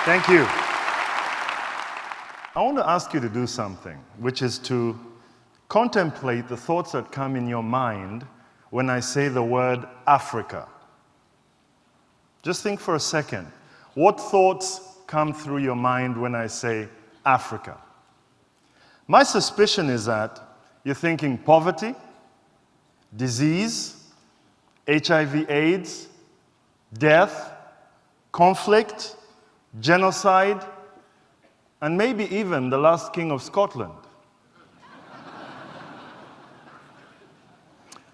Thank you. I want to ask you to do something, which is to contemplate the thoughts that come in your mind when I say the word Africa. Just think for a second. What thoughts come through your mind when I say Africa? My suspicion is that you're thinking poverty, disease, HIV/AIDS, death, conflict, genocide, and maybe even the last king of Scotland.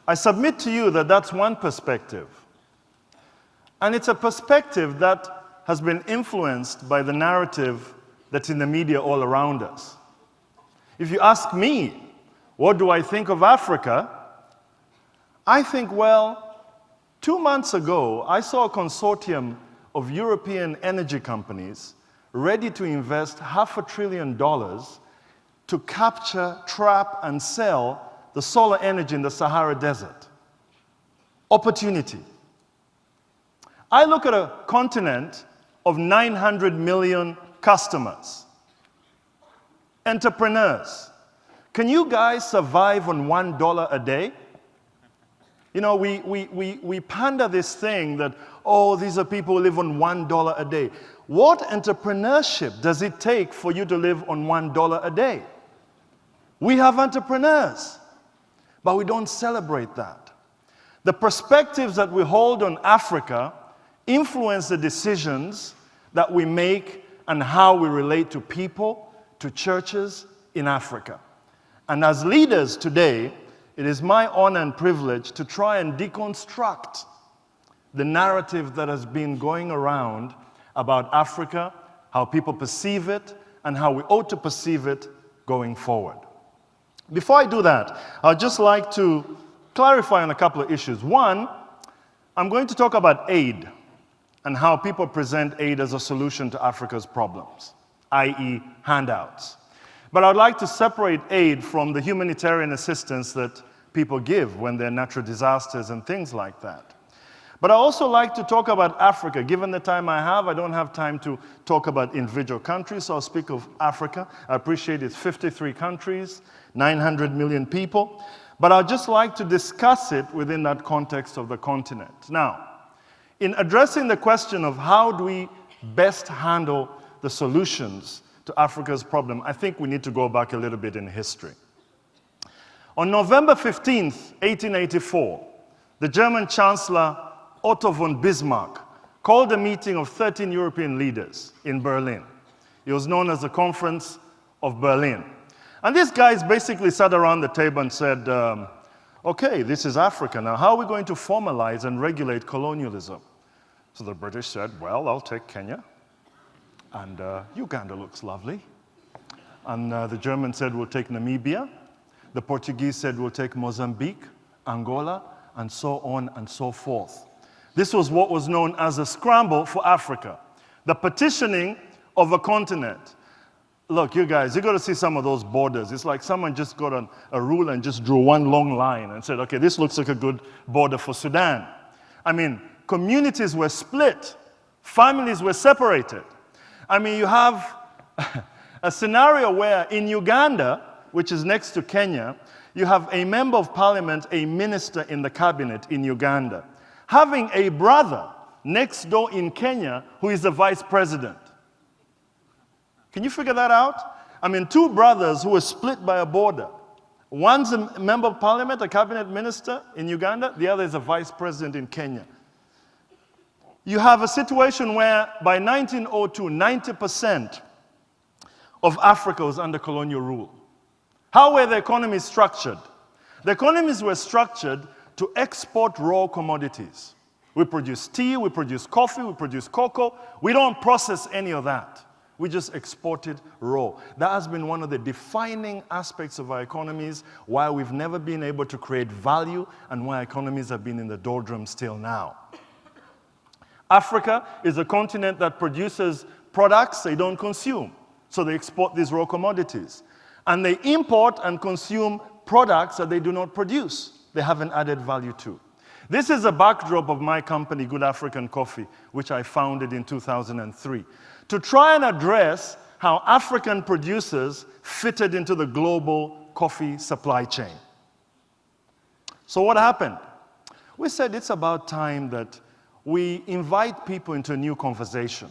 I submit to you that that's one perspective. And it's a perspective that has been influenced by the narrative that's in the media all around us. If you ask me, what do I think of Africa? I think, well, 2 months ago, I saw a consortium of European energy companies ready to invest $500 billion to capture, trap, and sell the solar energy in the Sahara Desert. Opportunity. I look at a continent of 900 million customers, entrepreneurs. Can you guys survive on $1 a day? You know, we pander this thing that, oh, these are people who live on $1 a day. What entrepreneurship does it take for you to live on $1 a day? We have entrepreneurs, but we don't celebrate that. The perspectives that we hold on Africa influence the decisions that we make and how we relate to people, to churches in Africa. And as leaders today, it is my honor and privilege to try and deconstruct the narrative that has been going around about Africa, how people perceive it, and how we ought to perceive it going forward. Before I do that, I'd just like to clarify on a couple of issues. One, I'm going to talk about aid and how people present aid as a solution to Africa's problems, i.e. handouts. But I'd like to separate aid from the humanitarian assistance that people give when there are natural disasters and things like that. But I also like to talk about Africa. Given the time I have, I don't have time to talk about individual countries, so I'll speak of Africa. I appreciate it's 53 countries, 900 million people. But I'd just like to discuss it within that context of the continent. Now, in addressing the question of how do we best handle the solutions to Africa's problem, I think we need to go back a little bit in history. On November 15th, 1884, the German Chancellor Otto von Bismarck called a meeting of 13 European leaders in Berlin. It was known as the Conference of Berlin. And these guys basically sat around the table and said, okay, this is Africa. Now, how are we going to formalize and regulate colonialism? So the British said, well, I'll take Kenya. And Uganda looks lovely. And the Germans said, we'll take Namibia. The Portuguese said, we'll take Mozambique, Angola, and so on and so forth. This was what was known as a scramble for Africa, the petitioning of a continent. Look, you guys, you got to see some of those borders. It's like someone just got a ruler and just drew one long line and said, okay, this looks like a good border for Sudan. I mean, communities were split. Families were separated. I mean, you have a scenario where in Uganda, which is next to Kenya, you have a member of parliament, a minister in the cabinet in Uganda, having a brother next door in Kenya who is the vice president. Can you figure that out? I mean, two brothers who were split by a border. One's a member of parliament, a cabinet minister in Uganda, the other is a vice president in Kenya. You have a situation where by 1902, 90% of Africa was under colonial rule. How were the economies structured? The economies were structured to export raw commodities. We produce tea, we produce coffee, we produce cocoa. We don't process any of that. We just export it raw. That has been one of the defining aspects of our economies, why we've never been able to create value and why economies have been in the doldrums till now. Africa is a continent that produces products they don't consume. So they export these raw commodities. And they import and consume products that they do not produce. They haven't added value to. This is a backdrop of my company, Good African Coffee, which I founded in 2003, to try and address how African producers fitted into the global coffee supply chain. So what happened? We said it's about time that we invite people into a new conversation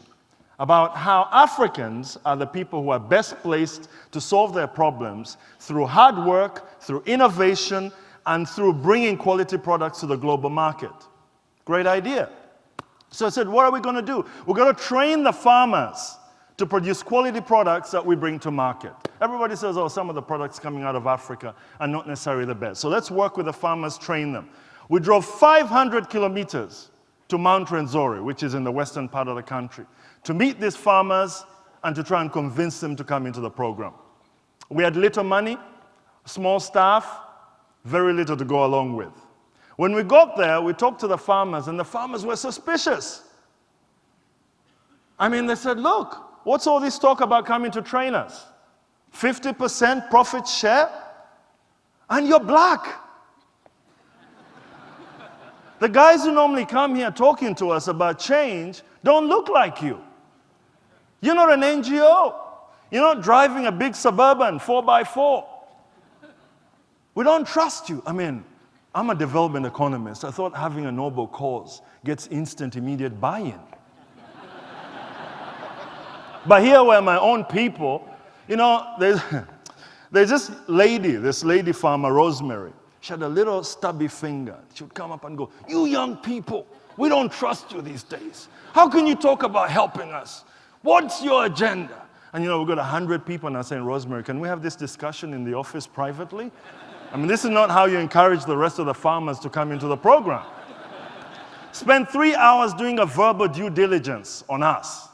about how Africans are the people who are best placed to solve their problems through hard work, through innovation, and through bringing quality products to the global market. Great idea. So I said, what are we going to do? We're going to train the farmers to produce quality products that we bring to market. Everybody says, oh, some of the products coming out of Africa are not necessarily the best. So let's work with the farmers, train them. We drove 500 kilometers to Mount Rwenzori, which is in the western part of the country, to meet these farmers and to try and convince them to come into the program. We had little money, small staff, very little to go along with. When we got there, we talked to the farmers, and the farmers were suspicious. I mean, they said, look, what's all this talk about coming to train us? 50% profit share? And you're black. The guys who normally come here talking to us about change don't look like you. You're not an NGO. You're not driving a big Suburban 4x4. We don't trust you. I mean, I'm a development economist. I thought having a noble cause gets instant, immediate buy-in. But here were my own people. You know, there's this lady farmer, Rosemary. She had a little stubby finger. She would come up and go, you young people, we don't trust you these days. How can you talk about helping us? What's your agenda? And you know, we've got 100 people now saying, Rosemary, can we have this discussion in the office privately? I mean, this is not how you encourage the rest of the farmers to come into the program. Spent 3 hours doing a verbal due diligence on us.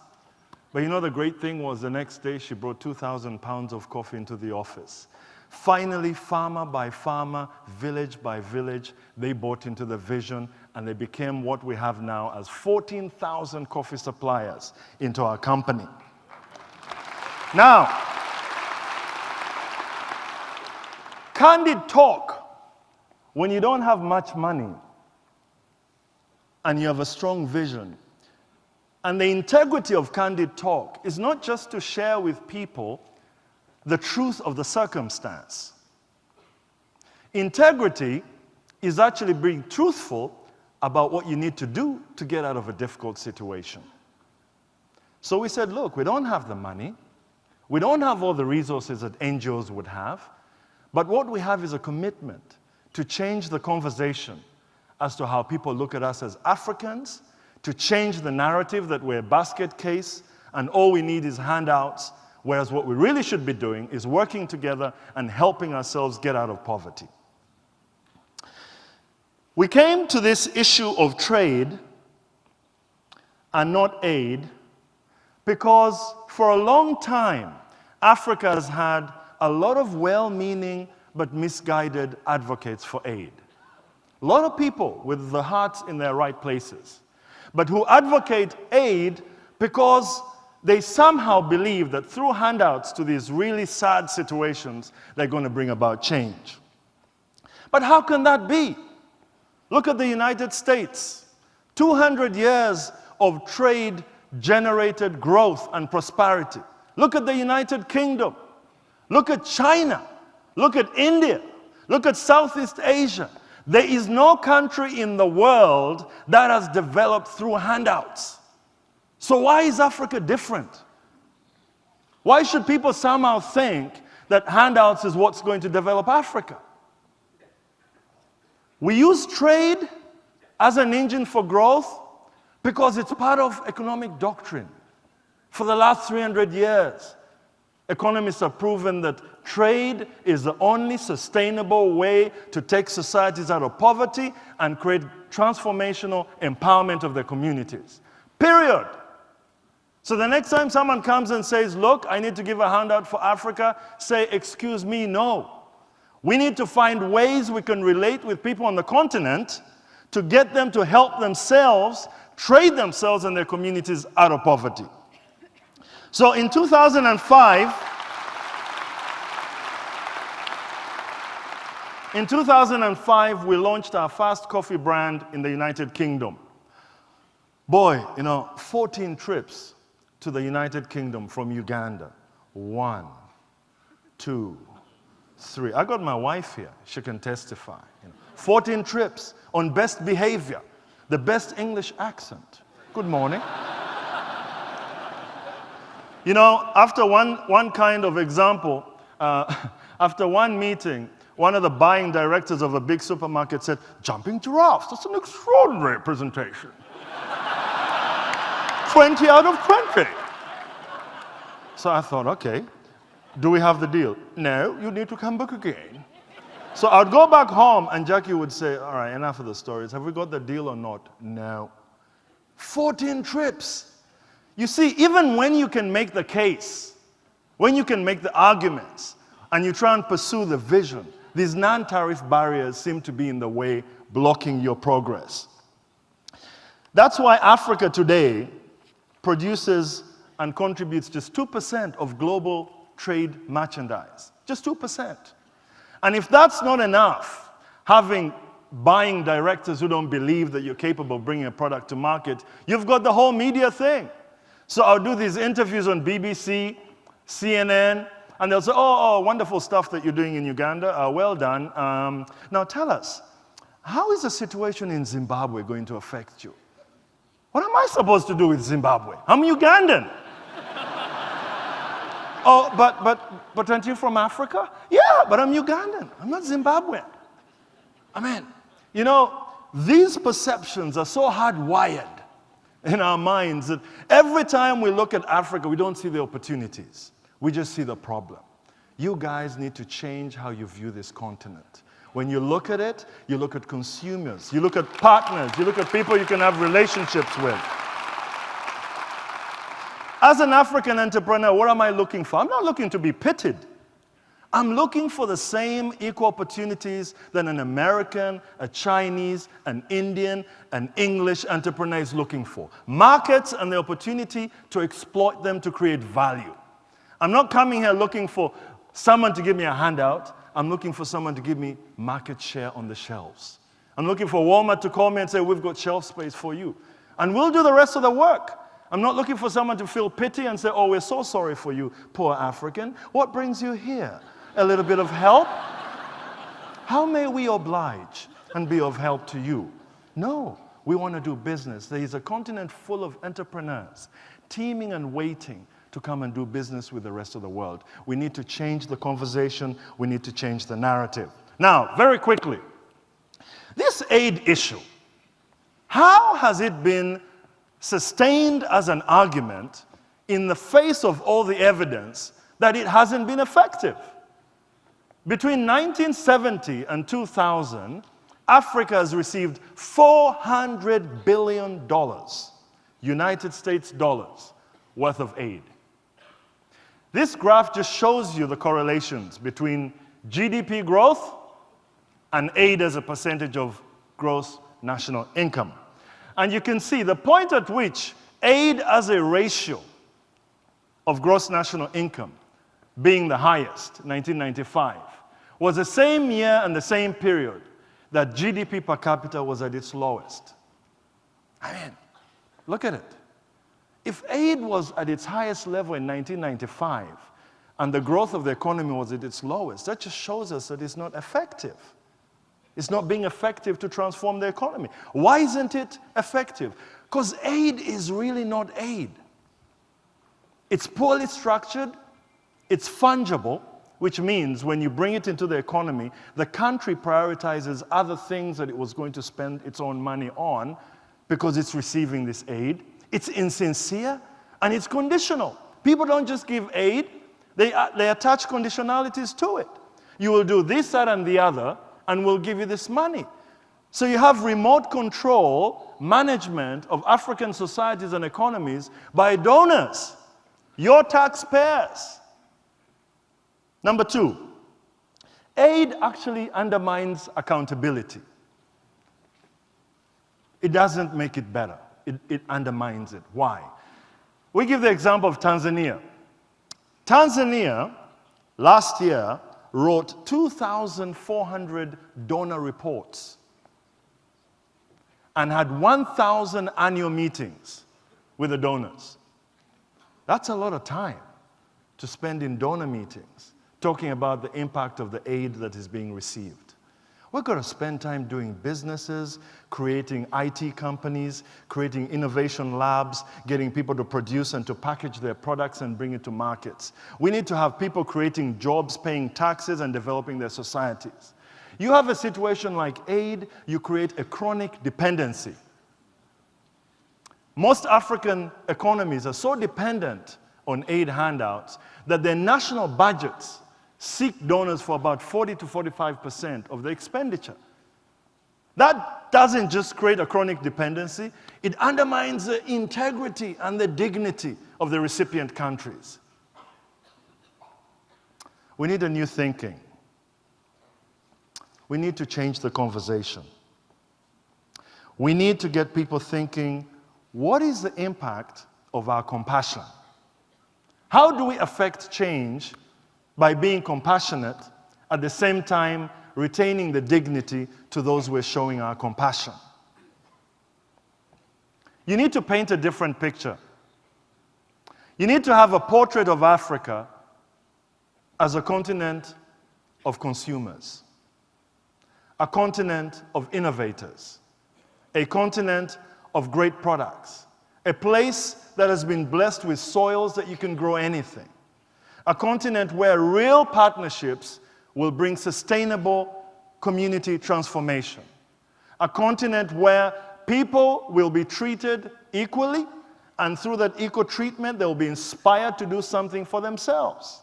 But you know, the great thing was the next day she brought 2,000 pounds of coffee into the office. Finally, farmer by farmer, village by village, they bought into the vision and they became what we have now as 14,000 coffee suppliers into our company. Now, candid talk, when you don't have much money and you have a strong vision, and the integrity of candid talk is not just to share with people the truth of the circumstance. Integrity is actually being truthful about what you need to do to get out of a difficult situation. So we said, look, we don't have the money. We don't have all the resources that NGOs would have. But what we have is a commitment to change the conversation as to how people look at us as Africans, to change the narrative that we're a basket case and all we need is handouts, whereas what we really should be doing is working together and helping ourselves get out of poverty. We came to this issue of trade and not aid because for a long time, Africa has had a lot of well-meaning but misguided advocates for aid. A lot of people with the hearts in their right places, but who advocate aid because they somehow believe that through handouts to these really sad situations, they're going to bring about change. But how can that be? Look at the United States. 200 years of trade-generated growth and prosperity. Look at the United Kingdom. Look at China. Look at India. Look at Southeast Asia. There is no country in the world that has developed through handouts. So why is Africa different? Why should people somehow think that handouts is what's going to develop Africa? We use trade as an engine for growth because it's part of economic doctrine. For the last 300 years, economists have proven that trade is the only sustainable way to take societies out of poverty and create transformational empowerment of their communities. Period. So the next time someone comes and says, look, I need to give a handout for Africa, say, excuse me, no. We need to find ways we can relate with people on the continent to get them to help themselves, trade themselves and their communities out of poverty. So in 2005, In 2005, we launched our fast coffee brand in the United Kingdom. Boy, 14 trips to the United Kingdom from Uganda. 1, 2, 3. I got my wife here. She can testify. 14 trips on best behavior, the best English accent. Good morning. After one kind of example, after one meeting, one of the buying directors of a big supermarket said, "Jumping giraffes, that's an extraordinary presentation." 20 out of 20. So I thought, okay, do we have the deal? No, you need to come back again. So I'd go back home and Jackie would say, all right, enough of the stories. Have we got the deal or not? No. 14 trips. You see, even when you can make the case, when you can make the arguments, and you try and pursue the vision, these non-tariff barriers seem to be in the way, blocking your progress. That's why Africa today produces and contributes just 2% of global trade merchandise. Just 2%. And if that's not enough, having buying directors who don't believe that you're capable of bringing a product to market, you've got the whole media thing. So I'll do these interviews on BBC, CNN, and they'll say, oh, wonderful stuff that you're doing in Uganda. Well done. Now tell us, how is the situation in Zimbabwe going to affect you? What am I supposed to do with Zimbabwe? I'm Ugandan. Oh, but aren't you from Africa? Yeah, but I'm Ugandan. I'm not Zimbabwean. These perceptions are so hardwired in our minds that every time we look at Africa, we don't see the opportunities. We just see the problem. You guys need to change how you view this continent. When you look at it, you look at consumers, you look at partners, you look at people you can have relationships with. As an African entrepreneur, what am I looking for? I'm not looking to be pitied. I'm looking for the same equal opportunities that an American, a Chinese, an Indian, an English entrepreneur is looking for. Markets and the opportunity to exploit them to create value. I'm not coming here looking for someone to give me a handout. I'm looking for someone to give me market share on the shelves. I'm looking for Walmart to call me and say, we've got shelf space for you. And we'll do the rest of the work. I'm not looking for someone to feel pity and say, oh, we're so sorry for you, poor African. What brings you here? A little bit of help? How may we oblige and be of help to you? No, we want to do business. There is a continent full of entrepreneurs teeming and waiting to come and do business with the rest of the world. We need to change the conversation. We need to change the narrative. Now, very quickly, this aid issue, how has it been sustained as an argument in the face of all the evidence that it hasn't been effective? Between 1970 and 2000, Africa has received $400 billion, United States dollars, worth of aid. This graph just shows you the correlations between GDP growth and aid as a percentage of gross national income. And you can see the point at which aid as a ratio of gross national income being the highest, 1995, was the same year and the same period that GDP per capita was at its lowest. Look at it. If aid was at its highest level in 1995 and the growth of the economy was at its lowest, that just shows us that it's not effective. It's not being effective to transform the economy. Why isn't it effective? Because aid is really not aid. It's poorly structured, it's fungible, which means when you bring it into the economy, the country prioritizes other things that it was going to spend its own money on because it's receiving this aid. It's insincere and it's conditional. People don't just give aid, they attach conditionalities to it. You will do this, that, and the other, and we'll give you this money. So you have remote control, management of African societies and economies by donors, your taxpayers. Number two, aid actually undermines accountability. It doesn't make it better. It undermines it. Why? We give the example of Tanzania. Tanzania, last year, wrote 2,400 donor reports and had 1,000 annual meetings with the donors. That's a lot of time to spend in donor meetings, talking about the impact of the aid that is being received. We've got to spend time doing businesses, creating IT companies, creating innovation labs, getting people to produce and to package their products and bring it to markets. We need to have people creating jobs, paying taxes, and developing their societies. You have a situation like aid, you create a chronic dependency. Most African economies are so dependent on aid handouts that their national budgets seek donors for about 40 to 45% of the expenditure. That doesn't just create a chronic dependency, it undermines the integrity and the dignity of the recipient countries. We need a new thinking. We need to change the conversation. We need to get people thinking, what is the impact of our compassion? How do we affect change by being compassionate, at the same time retaining the dignity to those we're showing our compassion? You need to paint a different picture. You need to have a portrait of Africa as a continent of consumers, a continent of innovators, a continent of great products, a place that has been blessed with soils that you can grow anything. A continent where real partnerships will bring sustainable community transformation. A continent where people will be treated equally, and through that equal treatment, they will be inspired to do something for themselves.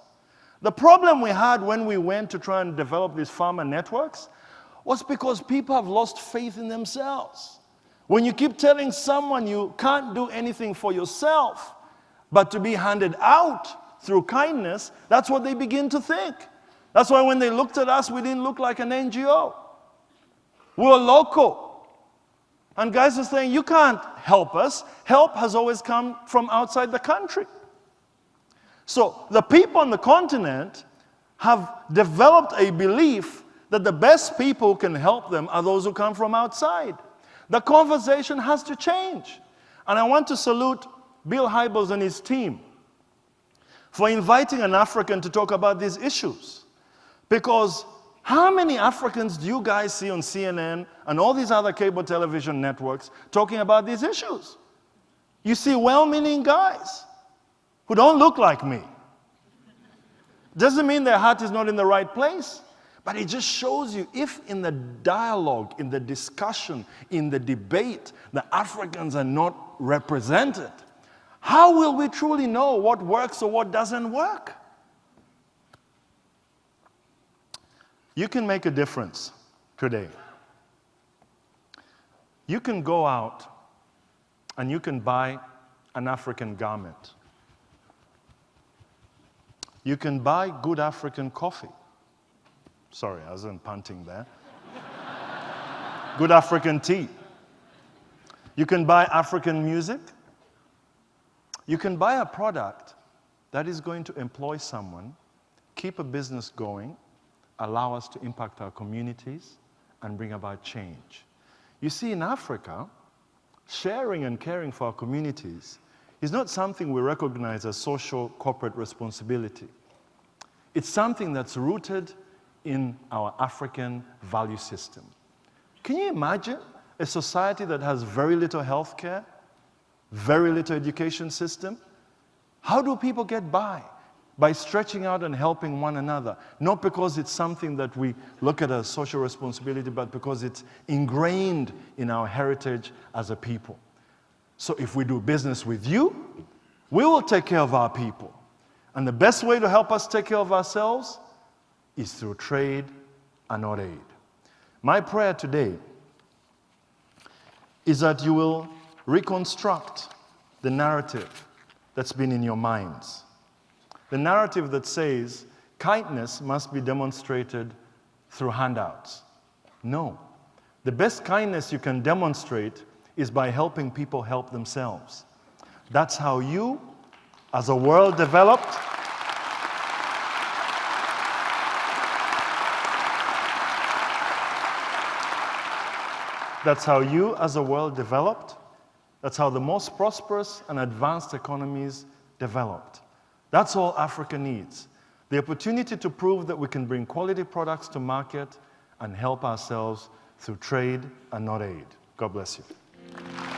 The problem we had when we went to try and develop these farmer networks was because people have lost faith in themselves. When you keep telling someone you can't do anything for yourself, but to be handed out through kindness, that's what they begin to think. That's why when they looked at us, we didn't look like an NGO. We were local. And guys are saying, you can't help us. Help has always come from outside the country. So the people on the continent have developed a belief that the best people who can help them are those who come from outside. The conversation has to change. And I want to salute Bill Hybels and his team for inviting an African to talk about these issues. Because how many Africans do you guys see on CNN and all these other cable television networks talking about these issues? You see well-meaning guys who don't look like me. Doesn't mean their heart is not in the right place, but it just shows you if in the dialogue, in the discussion, in the debate, the Africans are not represented, how will we truly know what works or what doesn't work? You can make a difference today. You can go out and you can buy an African garment. You can buy good African coffee. Sorry, I wasn't punting there. Good African tea. You can buy African music. You can buy a product that is going to employ someone, keep a business going, allow us to impact our communities, and bring about change. You see, in Africa, sharing and caring for our communities is not something we recognize as social corporate responsibility. It's something that's rooted in our African value system. Can you imagine a society that has very little health care, very little education system? How do people get by? By stretching out and helping one another. Not because it's something that we look at as social responsibility, but because it's ingrained in our heritage as a people. So if we do business with you, we will take care of our people. And the best way to help us take care of ourselves is through trade and not aid. My prayer today is that you will reconstruct the narrative that's been in your minds. The narrative that says kindness must be demonstrated through handouts. No. The best kindness you can demonstrate is by helping people help themselves. That's how you, as a world developed, That's how you as a world developed. That's how the most prosperous and advanced economies developed. That's all Africa needs. The opportunity to prove that we can bring quality products to market and help ourselves through trade and not aid. God bless you.